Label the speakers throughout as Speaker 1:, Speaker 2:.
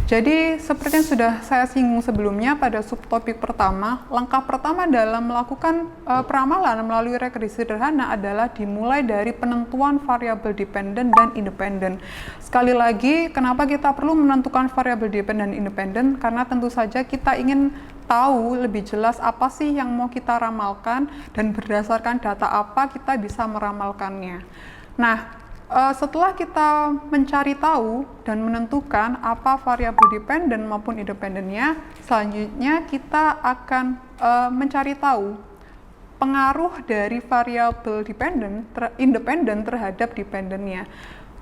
Speaker 1: Jadi seperti yang sudah saya singgung sebelumnya pada subtopik pertama, langkah pertama dalam melakukan peramalan melalui regresi sederhana adalah dimulai dari penentuan variabel dependen dan independen. Sekali lagi, kenapa kita perlu menentukan variabel dependen dan independen? Karena tentu saja kita ingin tahu lebih jelas apa sih yang mau kita ramalkan dan berdasarkan data apa kita bisa meramalkannya. Nah, setelah kita mencari tahu dan menentukan apa variabel dependen maupun independennya, selanjutnya kita akan mencari tahu pengaruh dari variabel independen terhadap dependennya.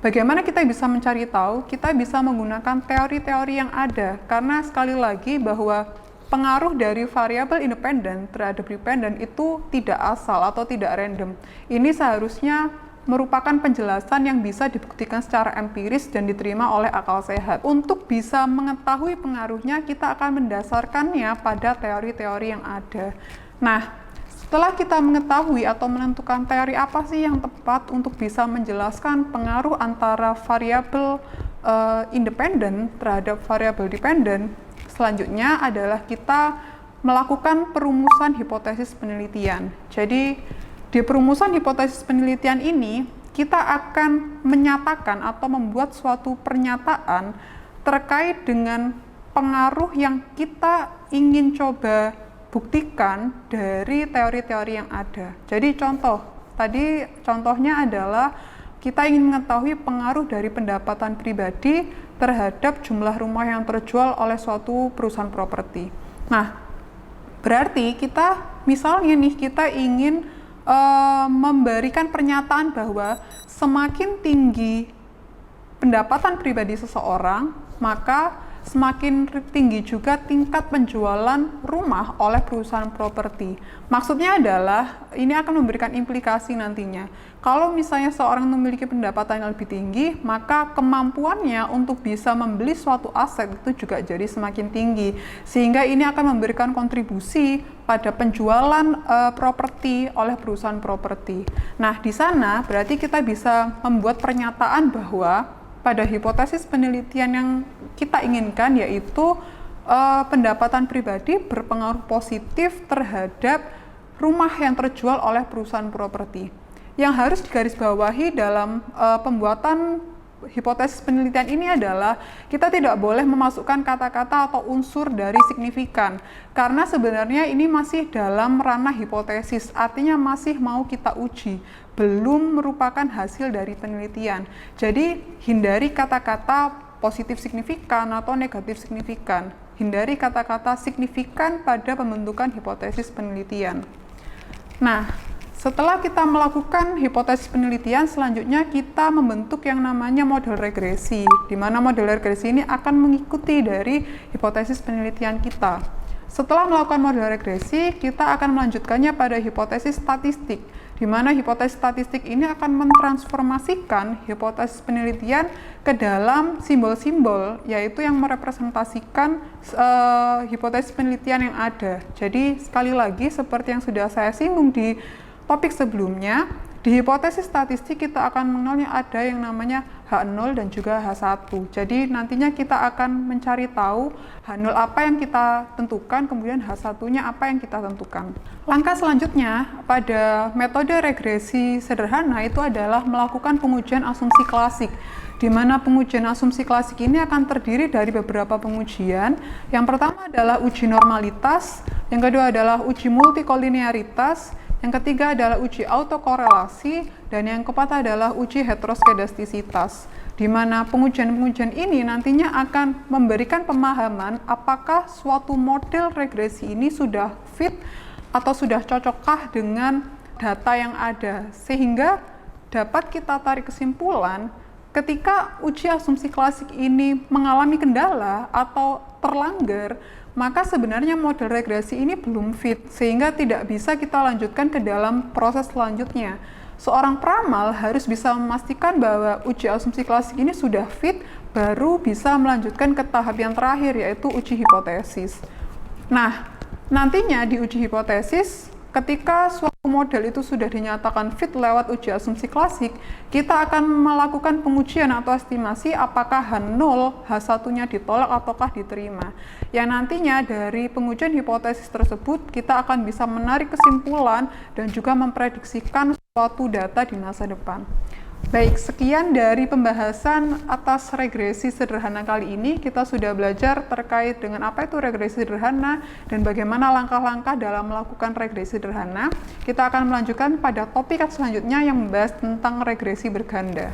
Speaker 1: Bagaimana kita bisa mencari tahu? Kita bisa menggunakan teori-teori yang ada, karena sekali lagi bahwa pengaruh dari variabel independen terhadap dependen itu tidak asal atau tidak random. Ini seharusnya merupakan penjelasan yang bisa dibuktikan secara empiris dan diterima oleh akal sehat. Untuk bisa mengetahui pengaruhnya, kita akan mendasarkannya pada teori-teori yang ada. Nah, setelah kita mengetahui atau menentukan teori apa sih yang tepat untuk bisa menjelaskan pengaruh antara variabel independen terhadap variabel dependen, selanjutnya adalah kita melakukan perumusan hipotesis penelitian. Jadi, di perumusan hipotesis penelitian ini, kita akan menyatakan atau membuat suatu pernyataan terkait dengan pengaruh yang kita ingin coba buktikan dari teori-teori yang ada. Jadi contohnya adalah kita ingin mengetahui pengaruh dari pendapatan pribadi terhadap jumlah rumah yang terjual oleh suatu perusahaan properti. Nah, berarti misalnya kita ingin memberikan pernyataan bahwa semakin tinggi pendapatan pribadi seseorang, maka semakin tinggi juga tingkat penjualan rumah oleh perusahaan properti. Maksudnya adalah, ini akan memberikan implikasi nantinya. Kalau misalnya seorang memiliki pendapatan yang lebih tinggi, maka kemampuannya untuk bisa membeli suatu aset itu juga jadi semakin tinggi. Sehingga ini akan memberikan kontribusi pada penjualan properti oleh perusahaan properti. Nah, di sana berarti kita bisa membuat pernyataan bahwa pada hipotesis penelitian yang kita inginkan, yaitu pendapatan pribadi berpengaruh positif terhadap rumah yang terjual oleh perusahaan properti. Yang harus digarisbawahi dalam pembuatan hipotesis penelitian ini adalah kita tidak boleh memasukkan kata-kata atau unsur dari signifikan, karena sebenarnya ini masih dalam ranah hipotesis, artinya masih mau kita uji, belum merupakan hasil dari penelitian. Jadi hindari kata-kata positif signifikan atau negatif signifikan. Hindari kata-kata signifikan pada pembentukan hipotesis penelitian. Nah, setelah kita melakukan hipotesis penelitian, selanjutnya kita membentuk yang namanya model regresi, di mana model regresi ini akan mengikuti dari hipotesis penelitian kita. Setelah melakukan model regresi, kita akan melanjutkannya pada hipotesis statistik, di mana hipotesis statistik ini akan mentransformasikan hipotesis penelitian ke dalam simbol-simbol, yaitu yang merepresentasikan hipotesis penelitian yang ada. Jadi sekali lagi, seperti yang sudah saya singgung di topik sebelumnya, di hipotesis statistik kita akan mengenalnya ada yang namanya H0 dan juga H1. Jadi nantinya kita akan mencari tahu H0 apa yang kita tentukan, kemudian H1-nya apa yang kita tentukan. Langkah selanjutnya pada metode regresi sederhana itu adalah melakukan pengujian asumsi klasik, di mana pengujian asumsi klasik ini akan terdiri dari beberapa pengujian. Yang pertama adalah uji normalitas, yang kedua adalah uji multikolinearitas, yang ketiga adalah uji autokorelasi, dan yang keempat adalah uji heteroskedastisitas, di mana pengujian-pengujian ini nantinya akan memberikan pemahaman apakah suatu model regresi ini sudah fit atau sudah cocokkah dengan data yang ada, sehingga dapat kita tarik kesimpulan ketika uji asumsi klasik ini mengalami kendala atau terlanggar, maka sebenarnya model regresi ini belum fit, sehingga tidak bisa kita lanjutkan ke dalam proses selanjutnya. Seorang peramal harus bisa memastikan bahwa uji asumsi klasik ini sudah fit, baru bisa melanjutkan ke tahap yang terakhir, yaitu uji hipotesis. Nah, nantinya di uji hipotesis, ketika suatu model itu sudah dinyatakan fit lewat uji asumsi klasik, kita akan melakukan pengujian atau estimasi apakah H0, H1-nya ditolak ataukah diterima. Yang nantinya dari pengujian hipotesis tersebut, kita akan bisa menarik kesimpulan dan juga memprediksikan suatu data di masa depan. Baik, sekian dari pembahasan atas regresi sederhana kali ini. Kita sudah belajar terkait dengan apa itu regresi sederhana dan bagaimana langkah-langkah dalam melakukan regresi sederhana. Kita akan melanjutkan pada topik selanjutnya yang membahas tentang regresi berganda.